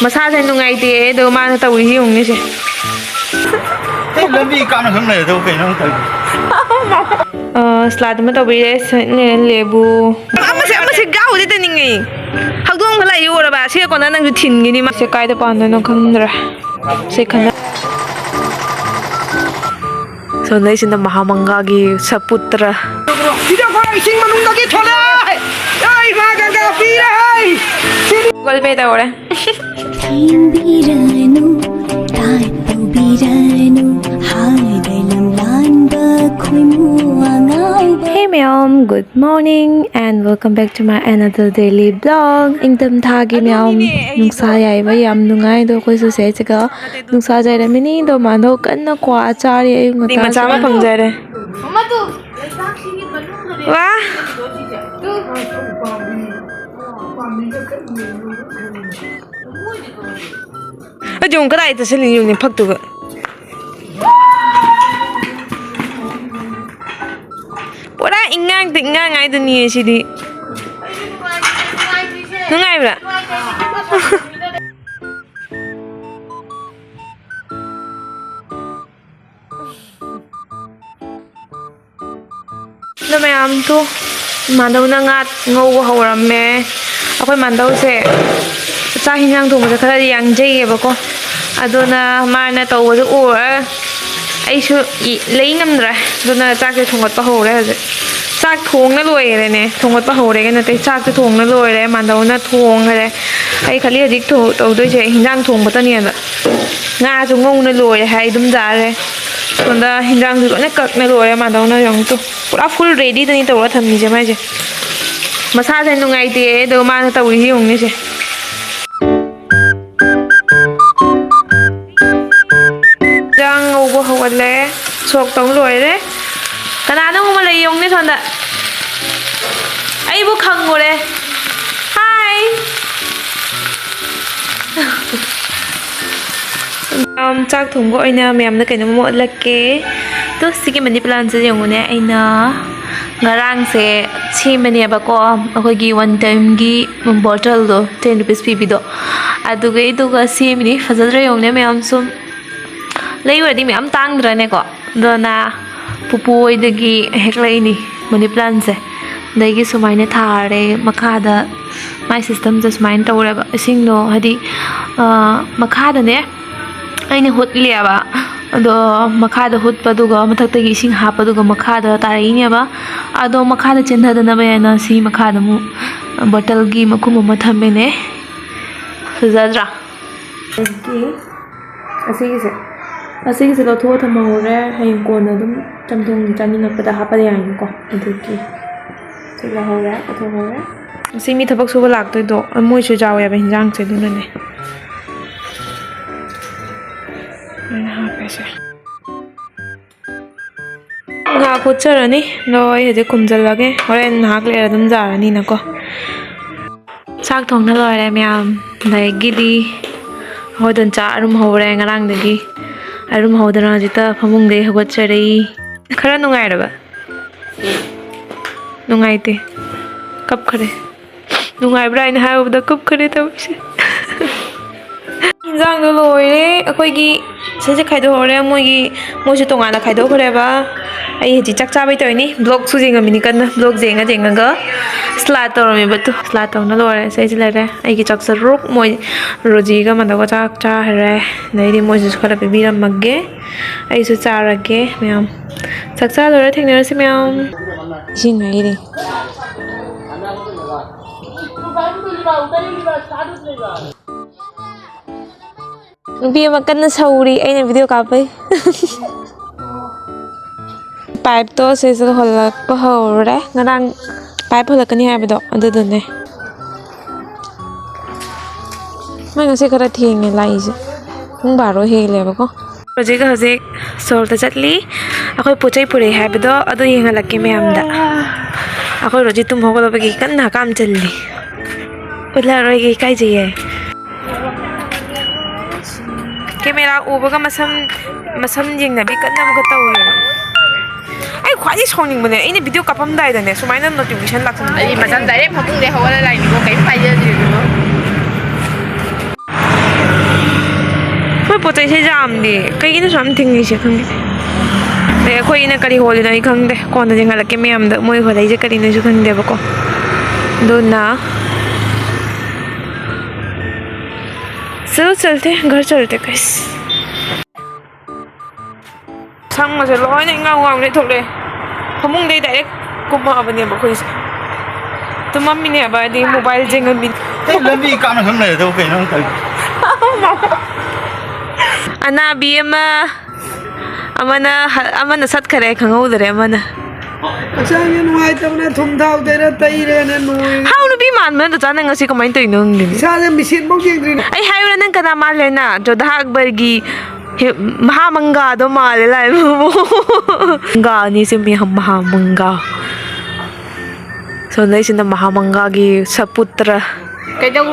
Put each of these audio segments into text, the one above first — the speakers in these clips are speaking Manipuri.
Massage nungaite do mana tawi yung ni se. Lambi ka na hang do kay nang tawi. Salad mo tawi ne lebu. Ama se gaw de ningi. Hagdong phala yu ra ba se ko na nang thin gi ni ma se kai da pa no khandra. Se khana. So nei sin da mahamanga gi saputra. Video ko ising manung da gi thola. Ai ma ga ga pi ai. Gol pe da ora. Hey ma'am, good morning and welcome back to my another daily vlog. Ingdam thagi ma'am, nungsa yai ba yam nungai do koi su se chaka nungsa jai ra mini do mano kan na kwa chari ay ngata. Ni macha ma phang jai re. Mama tu. Wah. Ajung kadai ta seli yung ni phak tu ga. Pura ingang ngai tu ni si di. Ngai bra. Na mayam tu mandau na ngat ngau hauram me. Akoy mandau se cha hinang thong ma khara yang jai ba ko. Aduna mana taw wa u ai su lei ngam ra aduna chak ke thongot pa ho re chak thong na loi re ne thongot pa ho re ke na te chak te thong na loi re mandau na thong re ai khali dik tho taw doi che hinang thong ba ta ne ba nga ju ngong na loi hai dum ja re sonda hinang ju na kak na loi mandau na yang tu pura full ready ta ni taw ra tham ni je mai je masa se nungai te do ma na taw hi yong ni se Jang ubo hawale sok tong loi re kana no ma lei yong ni thon da ai bu khang ngo re hi chak thong go aina mem na kaina mo lakke to sigi mani plan se yong ne aina ngarang se chi mani ba ko akoi gi one time gi bottle do 10 rupees pi bi do adu ge du ga si mini fazal yong ne mem sum lấy rồi đi mẹ ấm tăng rồi này có rồi na pupui dagi heklai ni mani plan se dai gi sumai ne thar re makha da my system just mind to re ba sing no hadi makha da ne ai ne hot le ba ado makha da hot pa du ga mathak ta gi sing ha pa du ga makha da tarai ne ba ado makha da chen da na ba na si makha da mu bottle gi makhum ma thamme ne zadra gi asi gi se Asing se lo thua thama ho re hai ko na dum tam thong chani na pada ha pa ya ni ko adu ki se la ho re ko ho re si mi thabak su ba lak toi do moi chu jaw ya ba hinjang che du na ne na ha pa se nga ko chara ni noi he je kum jal lage horen hak le ra dum ja ra ni na ko sak thong na loi re myam dai gi di ho don cha arum ho re ngarang de gi arum hodana jita phamung de hogot chari khara nungai ra ba nungai te kap khare nungai bra in ha da kap khare ta se jang do loi re akoi gi se je khai do hore moi gi moi su tonga na khai do khare ba ai ji chak cha bai toi ni blog su jing mi ni kan blog jenga ga slide tor mi batu slide tor na loi se je le re ai gi chak sa ruk moi roji ga ma da ga chak cha re nei di moi su khara bi ram magge ai su cha ra ge myam chak cha lo re theng ne si myam jing ai ri Nubi makan na sauri ay na video kapai pipe to se sa holak pa hore ngarang pipe holak ni ha bido adu du ne mai ngasi khara thing lai je ung baro he le ba ko project ha je sol ta chatli akoi pochai pure ha bido adu yenga lakke me amda akoi roji tum hogol ba ki kan na kam challi ulla roi ki kai je camera uba ga masam jing na bi kan na mo ta uri ai khwai songning bane ai ne video kapam dai da ne sumai na notification lak ai masam dai phamung de hawala lai ni ko kai phai je ji पोचै से जामदे कहीं ना साम थिंग से खंगे दे कोई ना करी होली नहीं खंगदे कौन दिन हलके में हम मोई हो से करी नहीं खंगदे बको दोना चलो चलते घर चलते कैस संग मसे लोय ने गाव गाव ने थोले फमुंग दे डायरेक्ट कुमा बने बखोई से तो मम्मी ने बादी मोबाइल जेंगन बिन लंबी काम खंग ले तो कहीं ना अनाबी अमना सत खरे खंगौदरे अमना अच्छा ये नुआई तबने थुम दाव देरे तईरे ने नुई हाउ नु बी मान मन तो जाना ngasi कमाइन तो इनो ngi साले मिशन बो जेंद्री ai hayu nan kana ma lena jo da akbar gi mahamanga do male lai ga ni se mi mahamanga so nai sin mahamanga gi saputra kaidau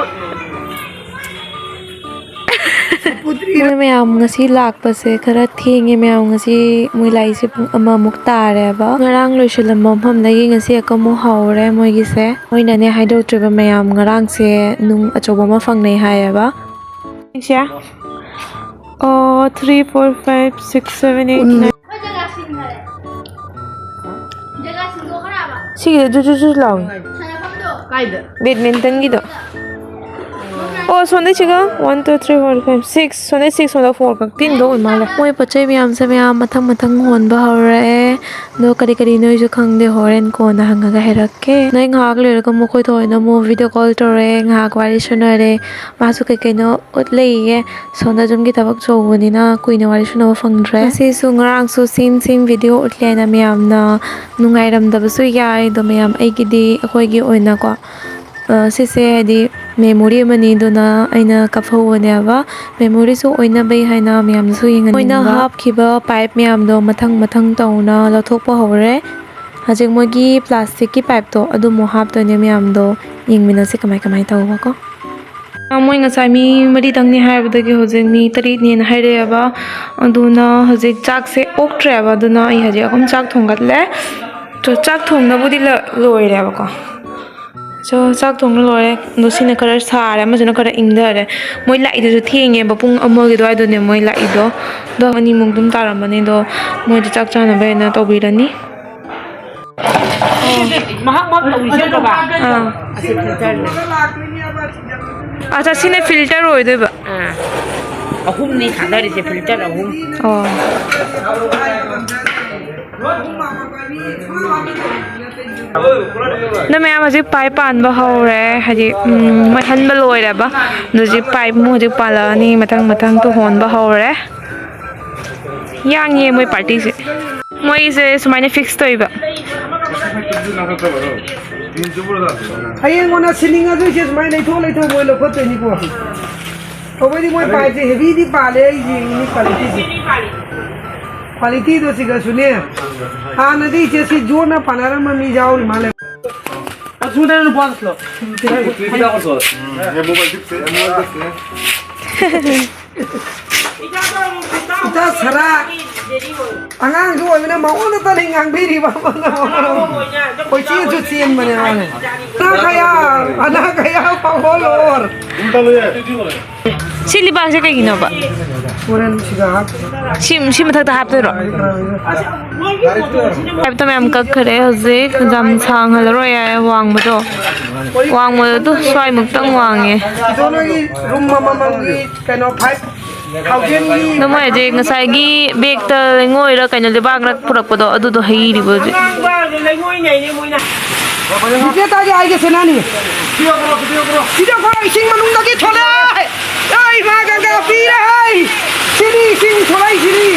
मैं ma'am ngasi lakpa se khara thenge ma'am ngasi moi lai se pung ama muk tare ba ngarang loiselam mom na gi ngasi akamu haure moi gi se moi na ne haido triba ma'am ngarang se nung achoba ma phang nei hai ba sia 3 4 5 6 7 8 9 sige ju law badminton gi do oh sonde chiga 1 2 3 4 5 6 sonde 6 sonde 4 ka tin do mala moi pachai myam se myam mathang hon ba hore no kari noi ju khangde horen ko na hanga ga herakke nai ngak le ka mo khoi thoi na mo video call tore ngak wari sunare ma su kai no ut leiye sonda jum gi tabak chowuni na kuina wari suna phangdre se su ngarang su sim video utle na myam na nungai ram da su yai do myam ai gi di akhoi gi oina ko sise hadi memory mani dona aina kaphone aba memory su oina bai haina myam su yingan oina hap khiba pipe myam do mathang tauna lathok pa hore hajik mogi plastic ki pipe to adu mo hap to ne myam do yingmina se kamai tawa ko moi ngasai mi mari tangni haibda gi hojek mi tari ni na haire aba aduna hojik chak se oktre aba aduna ai haji akom chak thongatle to chak thongna budi loire aba ko so chak thong lore no sine kara sare ma jena kara ingdare moi lai de thenge ba pung amogi do ai do ne moi lai do ani mung dum taramani do moi de chak chana be na to birani mahak tawi se ka ba acha sine filter oi de ba ahum ni thadari se filter ahum na मैं आज पाइप पान बहाउरे हजी मैं हन बलोइरे बा नजी पाइप मुझे पालानी मतंग तो होन बहाउरे यांग ये मैं पार्टी से मैं इसे सुमाने फिक्स तो इबा hayeng ona siling adu je mai nei tho moi lo ko te ni ko obai di moi pai je heavy di pale ji ni quality do siga sune ha na di je si jo na panara ma mi jao male asuna no boss lo tira ko so he mobile dikse ita sara angang jo na ma ona ta ning ang biri ba koi chi chu chien mane ane ana kaya pa holor unta lo ye सिली बासे कहीं ना बा puran siga hap सिम थक हाप तो रो अब तो मैं हमका करे हजे जम सांग हल रो या वांग बदो तो स्वाई मुक्तंग वांगे dono gi room mama gi kano pipe haugen gi no moi je ngasai gi bag ta ngoi ra kaino le bag rak purak podo adu do hei ri bo je Ite ta ge ai ge senani video koro ising manung da gi thole ai ma ga pi ra ai sini sing tholai sini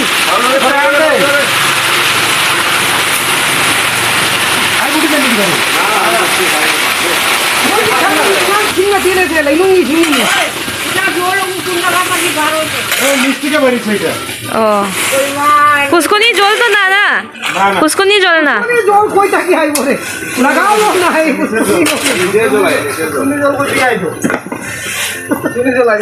ai budi kan di sing ga tile de lai nung ni sing ni मिस्टी का बड़ी सही है उसको नहीं जलता ना उसको नहीं जलना जल कोई ताकि आई बोले लगाओ लो ना है उसको नहीं जल कोई आई तो जलाई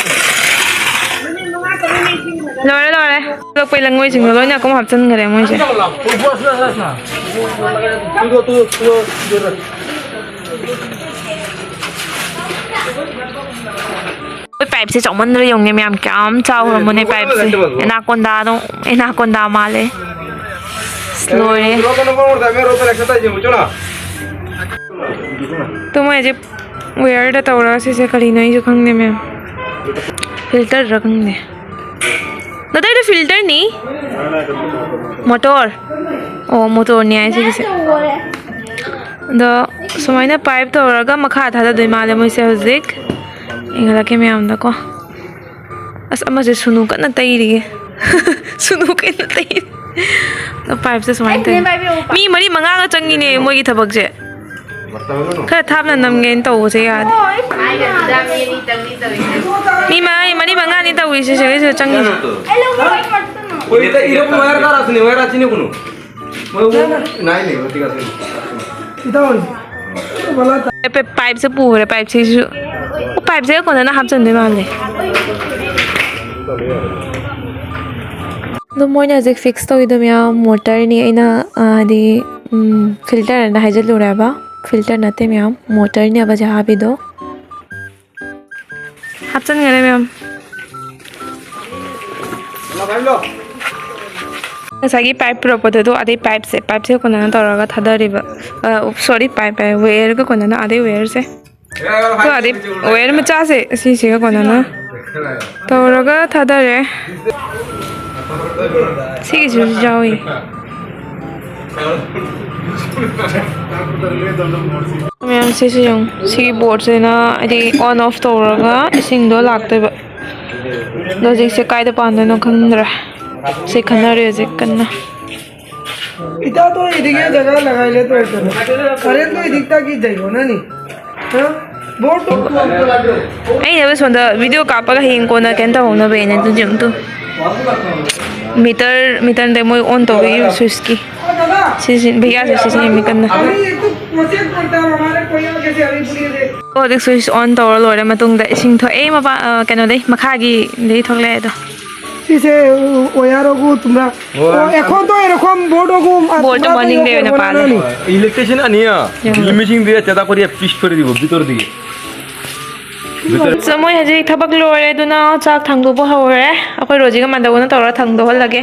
लोरे लोग पहले ngôi chừng rồi nha có học chân người ngôi chừng pipe से चौमन रही होंगे मैम क्या चाव रमने पाइप से एनाकोंडा माले स्लोरे तो मुझे वेयर तौर से करी नहीं खंगने मैम फिल्टर रखंगे नता ये फिल्टर नहीं मोटर ओ मोटर नहीं आए से द सुमाइना पाइप तौरगा मखा था दो माले मुझसे हजिक इंगला के मैम को अस अमसे सुनु कना तैरी सुनु के न तैरी तो पाइप से सुमाइन तैरी मी मरी मंगा का चंगी ने मोगी थबक से खर थापना नमगे तो से याद मी मरी मंगा नहीं तो से चंगी कोई तो इरो वायर का रखने वायर आची ने कुनो नहीं होती का पे पाइप से पूरे पाइप से कौन ना हाथ चंदे माले तो मोइना हजिक फिक्स तो इधर मैं मोटर नहीं है ना दी फिल्टर ना हाइजल हो रहा है बा फिल्टर नते मैं मोटर नहीं अब जहाँ भी दो हाथ चंद गए मैम सागी पाइप रखते तो आधे पाइप से कौन ना तौर था दरिबा सॉरी पाइप है वेयर को कौन ना आधे वेयर से तो आधे वेयर में चा से इसी का कौन ना तौर था दरे सी की जाओ ही मैम से सी बोर्ड से ना आधे ऑन ऑफ तौर इसिंग दो लागते बा लॉजिक से कायदे पांडे ना खंडरा से खन्ना रे जे कन्ना इता तो इदिके जगह लगाई ले तो अरे तो इदिकता की जाइयो ना नहीं हां बोर्ड तो ए ये बस वीडियो कापा का हिंग कोना केंटा होना बेने तो जम तो मीटर दे मोय ऑन तो गई स्विच की से भैया से मी कन्ना अभी एक तो मसेज पड़ता है हमारे कोई कैसे अभी पूरी दे तो देख स्विच ऑन तो लोरे मतुंग दे सिंग थो ए मबा केनो दे मखागी दे थोकले तो इसे ओयारो को तुम्हारा এখন তো এরকম বোর্ড মর্নিং দে না পালে ইলেকট্রিশিয়ান আনিয়া লিমিটিং দিয়ে চেতা করিয়া পিস করে দিব ভিতর দিকে समय हजे थबक लोरे दुना चाक थांगदोबो हवरे अखोय रोजिगा मानदगोना तौरा थांगदो हलगे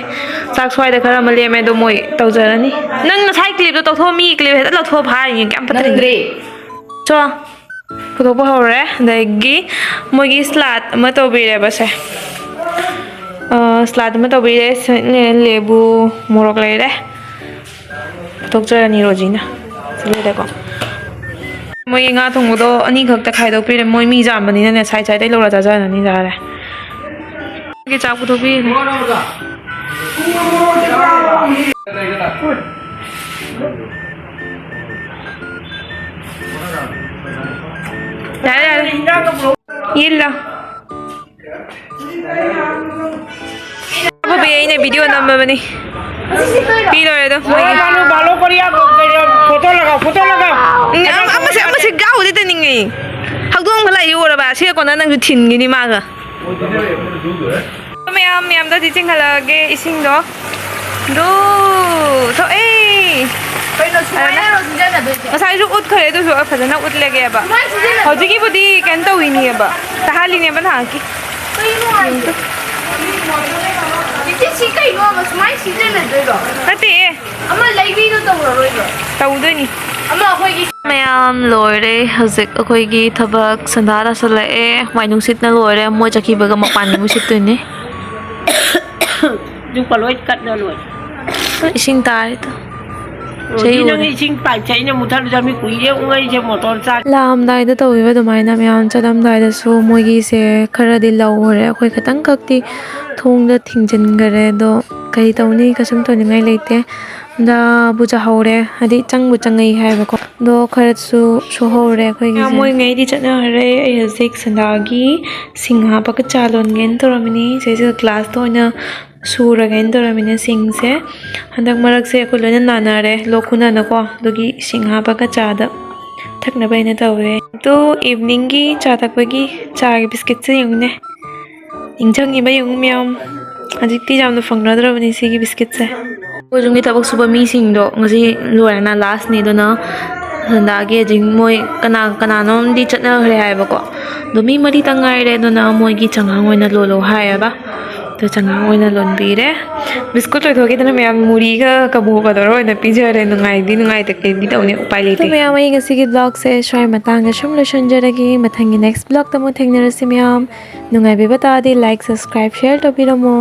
चाक स्वाइदा खरा मलेमे दो मोय तौजरानी नंग ना साइ क्लिप तो थो मी क्लिप हेदा लथो भाई क्या पतरे चो फुदोबो हवरे दगी मोगी स्लाट म तौबिरे बसे स्लाट में तौबिरे लेबू मोरक लेरे तौजरानी रोजिना लेदेखो मोई nga thongbo ani khak ta khai do pire moi mi jam bani ne sai sai dai lo ra ja ja ni ja re ge cha pu do pi yilla अब ये ने वीडियो नंबर बनी पी लो ये तो बालो करिया फोटो लगाओ ama se gao de ningi hagdong bala yu ra ba se ko na nang thin gi ni ma ga me am da teaching hala ge ising do so kai no suaya ro jinja na do sai ju ut khare do so phajana ut le ge ba hoji ki budi kan to wi ni ba tahali ne ba na ki kai no iti si kai no ba smai si de na do ba ate ama lai bi do to ro ro tau do ni ma'am लोरे हजिक अखोगी थबक संदारा सलाए वाइनुंग सिटना लोरे मो जकी बगा मपानी मु सिटने जु पलोय कट न लोय इसिंग तारे तो रोजी नंग इसिंग पाइप छैन मुथार जमी कुइरे उंगै जे मोटर चा लाम दाइ द तोइबा दमाइना मैम चलम दाइ द सो मोगी से खरदि लौरे अखोय खतंग कक्ति थोंग द थिंजन गरे दो कई तौनी कसम तो निंgai लेते दा बुजा हौरे हदि चंगबु चंगै हाइबको दो खरसु सोहौरे अखोयगी मोय ngai di chana hare ai hajik sandagi singha pak chalon gen toramini se class to na sura gen toramini sing se handak marak se ko lona nanare lokuna na ko dogi singha pak cha da thakna baina tawre to evening gi cha takbagi cha gi biscuit se yungne ingchang gi bayung myam hajik ti jamna phangna drabani se gi biscuit se Ujung kita bak suba meeting do ngasi luar na last ni do na ꯁꯟꯗꯥꯒꯤ ꯍꯧꯖꯤꯛ ꯃꯣꯏ ꯀꯅꯥꯅꯣꯝꯗꯤ ꯆꯠꯅꯈ꯭ꯔꯦ ꯍꯥꯏꯕꯀꯣ ꯑꯗꯣ ꯃꯤ 4ꯇꯪ ꯉꯥꯏꯔꯦ ꯑꯗꯨꯅ ꯃꯣꯏꯒꯤ ꯆꯉꯥꯡ ꯑꯣꯏꯅ ꯂꯣꯜꯂꯣ ꯍꯥꯏꯌꯦꯕ ꯑꯗꯣ ꯆꯉꯥꯡ ꯑꯣꯏꯅ ꯂꯣꯟꯕꯤꯔꯦ ꯕꯤꯁꯀꯨꯠ ꯂꯣꯏꯊꯣꯛꯈꯤꯗꯅ ꯃꯌꯥꯝ ꯃꯨꯔꯤꯒ ꯀꯕꯣꯛꯀꯗꯧꯔ ꯑꯣꯏꯅ ꯄꯤꯖꯔꯦ ꯅꯨꯡꯉꯥꯏꯇꯦ ꯇꯧꯅꯤ ꯎꯄꯥꯏ ꯂꯩꯇꯦ ꯃꯌꯥꯝ ꯑꯩ ꯉꯁꯤꯒꯤ ꯕ꯭ꯂꯣꯒꯁꯦ ꯁ꯭ꯋꯥꯏ ꯃꯇꯥꯡꯗ ꯁꯨꯝ ꯂꯣꯏꯁꯤꯟꯖꯔꯒꯦ ꯃꯊꯪꯒꯤ ꯅꯦꯛꯁ ꯕ꯭ꯂꯣꯒꯇ ꯑꯃꯨꯛ ꯊꯦꯡꯅꯔꯁꯤ ꯃꯌꯥꯝ ꯅꯨꯡꯉꯥꯏꯕꯤꯕ ꯇꯥꯔꯗꯤ ꯂꯥꯏꯛ ꯁꯕꯁꯀ꯭ꯔꯥꯏꯕ ꯁꯦꯌꯔ ꯇꯧꯕꯤꯔꯝꯃꯣ